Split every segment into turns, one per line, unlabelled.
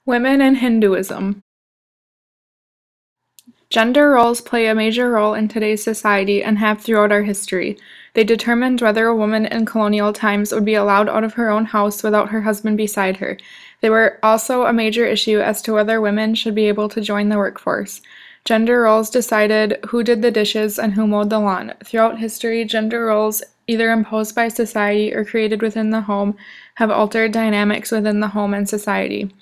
Women in Hinduism. Gender roles play a major role in today's society and have throughout our history. They determined whether a woman in colonial times would be allowed out of her own house without her husband beside her. They were also a major issue as to whether women should be able to join the workforce. Gender roles decided who did the dishes and who mowed the lawn. Throughout history, gender roles, either imposed by society or created within the home, have altered dynamics within the home and society.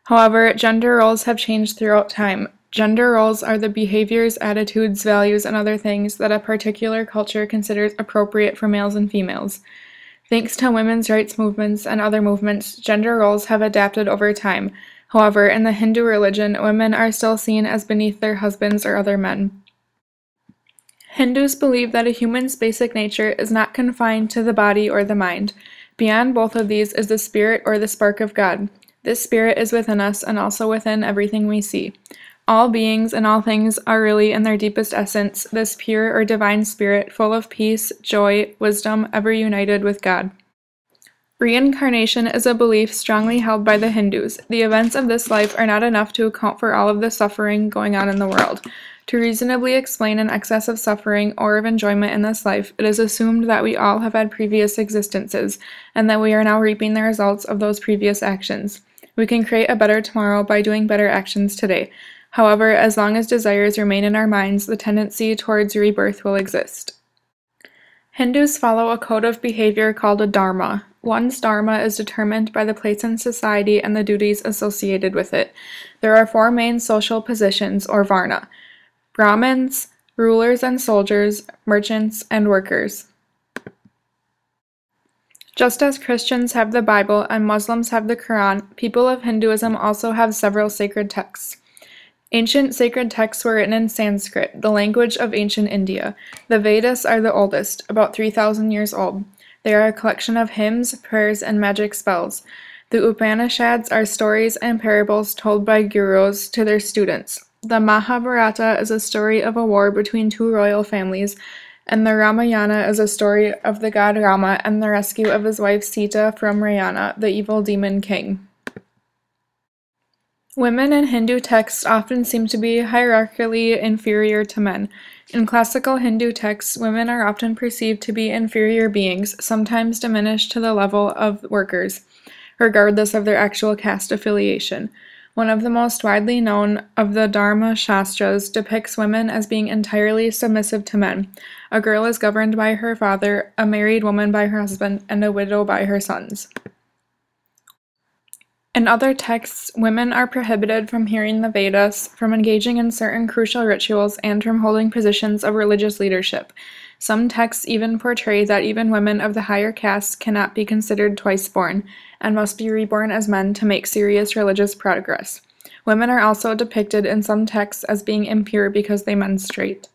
However, gender roles have changed throughout time. Gender roles are the behaviors, attitudes, values, and other things that a particular culture considers appropriate for males and females. Thanks to women's rights movements and other movements, gender roles have adapted over time. However, in the Hindu religion, women are still seen as beneath their husbands or other men. Hindus believe that a human's basic nature is not confined to the body or the mind. Beyond both of these is the spirit or the spark of God. This spirit is within us and also within everything we see. All beings and all things are really in their deepest essence this pure or divine spirit full of peace, joy, wisdom, ever united with God. Reincarnation is a belief strongly held by the Hindus. The events of this life are not enough to account for all of the suffering going on in the world. To reasonably explain an excess of suffering or of enjoyment in this life, it is assumed that we all have had previous existences, and that we are now reaping the results of those previous actions. We can create a better tomorrow by doing better actions today. However, as long as desires remain in our minds, the tendency towards rebirth will exist. Hindus follow a code of behavior called a dharma. One's dharma is determined by the place in society and the duties associated with it. There are four main social positions, or varna: Brahmins, rulers and soldiers, merchants, and workers. Just as Christians have the Bible and Muslims have the Quran, people of Hinduism also have several sacred texts. Ancient sacred texts were written in Sanskrit, the language of ancient India. The Vedas are the oldest, about 3,000 years old. They are a collection of hymns, prayers, and magic spells. The Upanishads are stories and parables told by gurus to their students. The Mahabharata is a story of a war between two royal families, and the Ramayana is a story of the god Rama and the rescue of his wife Sita from Ravana, the evil demon king. Women in Hindu texts often seem to be hierarchically inferior to men. In classical Hindu texts, women are often perceived to be inferior beings, sometimes diminished to the level of workers, regardless of their actual caste affiliation. One of the most widely known of the Dharma Shastras depicts women as being entirely submissive to men. A girl is governed by her father, a married woman by her husband, and a widow by her sons. In other texts, women are prohibited from hearing the Vedas, from engaging in certain crucial rituals, and from holding positions of religious leadership. Some texts even portray that even women of the higher castes cannot be considered twice born, and must be reborn as men to make serious religious progress. Women are also depicted in some texts as being impure because they menstruate.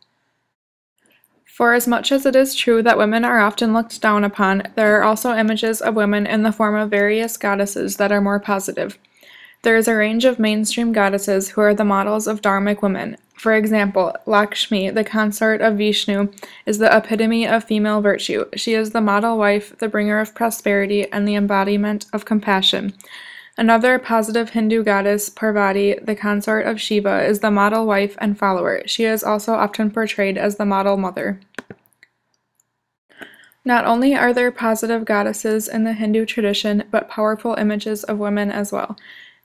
For as much as it is true that women are often looked down upon, there are also images of women in the form of various goddesses that are more positive. There is a range of mainstream goddesses who are the models of dharmic women. For example, Lakshmi, the consort of Vishnu, is the epitome of female virtue. She is the model wife, the bringer of prosperity, and the embodiment of compassion. Another positive Hindu goddess, Parvati, the consort of Shiva, is the model wife and follower. She is also often portrayed as the model mother. Not only are there positive goddesses in the Hindu tradition, but powerful images of women as well.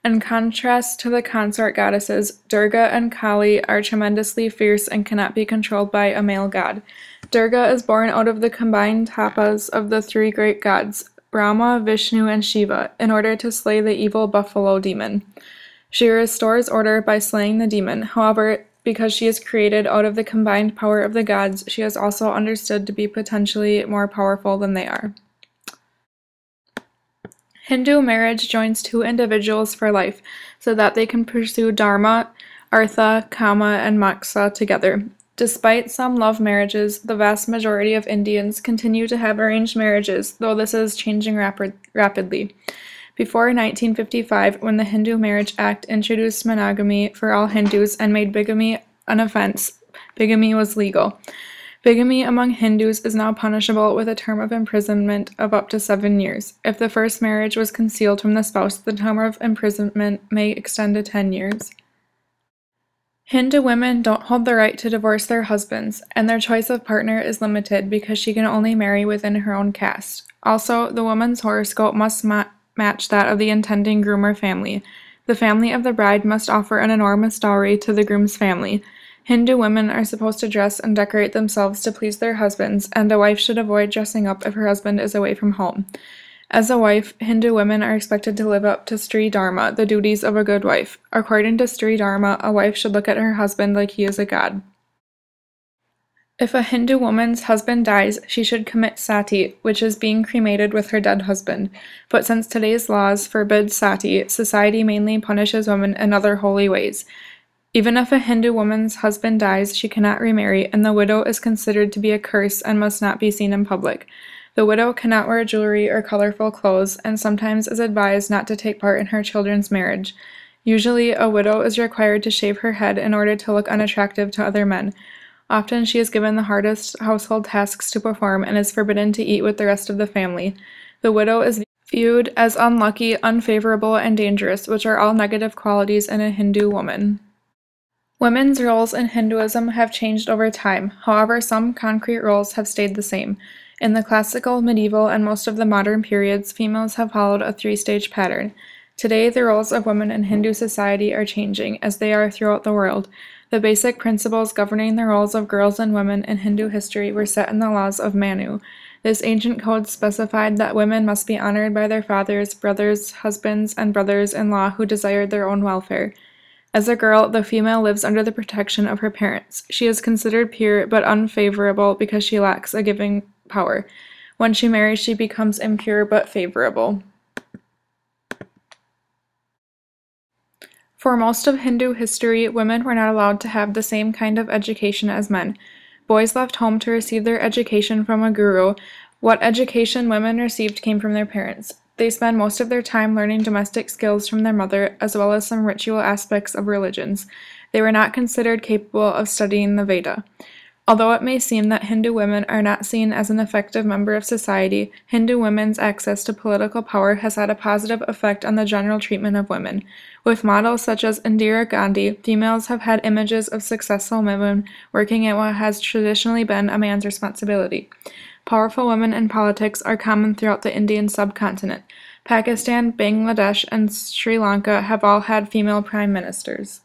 In contrast to the consort goddesses, Durga and Kali are tremendously fierce and cannot be controlled by a male god. Durga is born out of the combined tapas of the three great gods, Brahma, Vishnu, and Shiva, in order to slay the evil buffalo demon. She restores order by slaying the demon. However, because she is created out of the combined power of the gods, she is also understood to be potentially more powerful than they are. Hindu marriage joins two individuals for life, so that they can pursue dharma, artha, kama, and moksha together. Despite some love marriages, the vast majority of Indians continue to have arranged marriages, though this is changing rapidly. Before 1955, when the Hindu Marriage Act introduced monogamy for all Hindus and made bigamy an offense, bigamy was legal. Bigamy among Hindus is now punishable with a term of imprisonment of up to 7 years. If the first marriage was concealed from the spouse, the term of imprisonment may extend to 10 years. Hindu women don't hold the right to divorce their husbands, and their choice of partner is limited because she can only marry within her own caste. Also, the woman's horoscope must match that of the intending groom or family. The family of the bride must offer an enormous dowry to the groom's family. Hindu women are supposed to dress and decorate themselves to please their husbands, and a wife should avoid dressing up if her husband is away from home. As a wife, Hindu women are expected to live up to Sri Dharma, the duties of a good wife. According to Sri Dharma, a wife should look at her husband like he is a god. If a Hindu woman's husband dies, she should commit sati, which is being cremated with her dead husband. But since today's laws forbid sati, society mainly punishes women in other holy ways. Even if a Hindu woman's husband dies, she cannot remarry, and the widow is considered to be a curse and must not be seen in public. The widow cannot wear jewelry or colorful clothes, and sometimes is advised not to take part in her children's marriage. Usually, a widow is required to shave her head in order to look unattractive to other men. Often she is given the hardest household tasks to perform and is forbidden to eat with the rest of the family. The widow is viewed as unlucky, unfavorable, and dangerous, which are all negative qualities in a Hindu woman. Women's roles in Hinduism have changed over time, however some concrete roles have stayed the same. In the classical, medieval, and most of the modern periods, females have followed a three-stage pattern. Today, the roles of women in Hindu society are changing, as they are throughout the world. The basic principles governing the roles of girls and women in Hindu history were set in the laws of Manu. This ancient code specified that women must be honored by their fathers, brothers, husbands, and brothers-in-law who desired their own welfare. As a girl, the female lives under the protection of her parents. She is considered pure but unfavorable because she lacks a giving power. When she marries, she becomes impure but favorable. For most of Hindu history, women were not allowed to have the same kind of education as men. Boys left home to receive their education from a guru. What education women received came from their parents. They spend most of their time learning domestic skills from their mother, as well as some ritual aspects of religions. They were not considered capable of studying the Veda. Although it may seem that Hindu women are not seen as an effective member of society, Hindu women's access to political power has had a positive effect on the general treatment of women. With models such as Indira Gandhi, females have had images of successful women working at what has traditionally been a man's responsibility. Powerful women in politics are common throughout the Indian subcontinent. Pakistan, Bangladesh, and Sri Lanka have all had female prime ministers.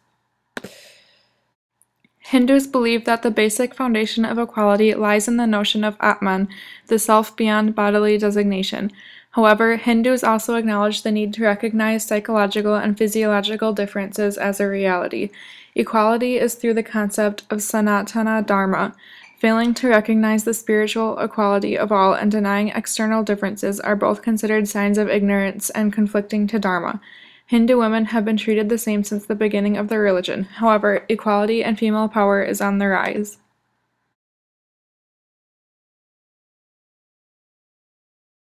Hindus believe that the basic foundation of equality lies in the notion of Atman, the self beyond bodily designation. However, Hindus also acknowledge the need to recognize psychological and physiological differences as a reality. Equality is through the concept of Sanatana Dharma. Failing to recognize the spiritual equality of all and denying external differences are both considered signs of ignorance and conflicting to Dharma. Hindu women have been treated the same since the beginning of their religion. However, equality and female power is on the rise.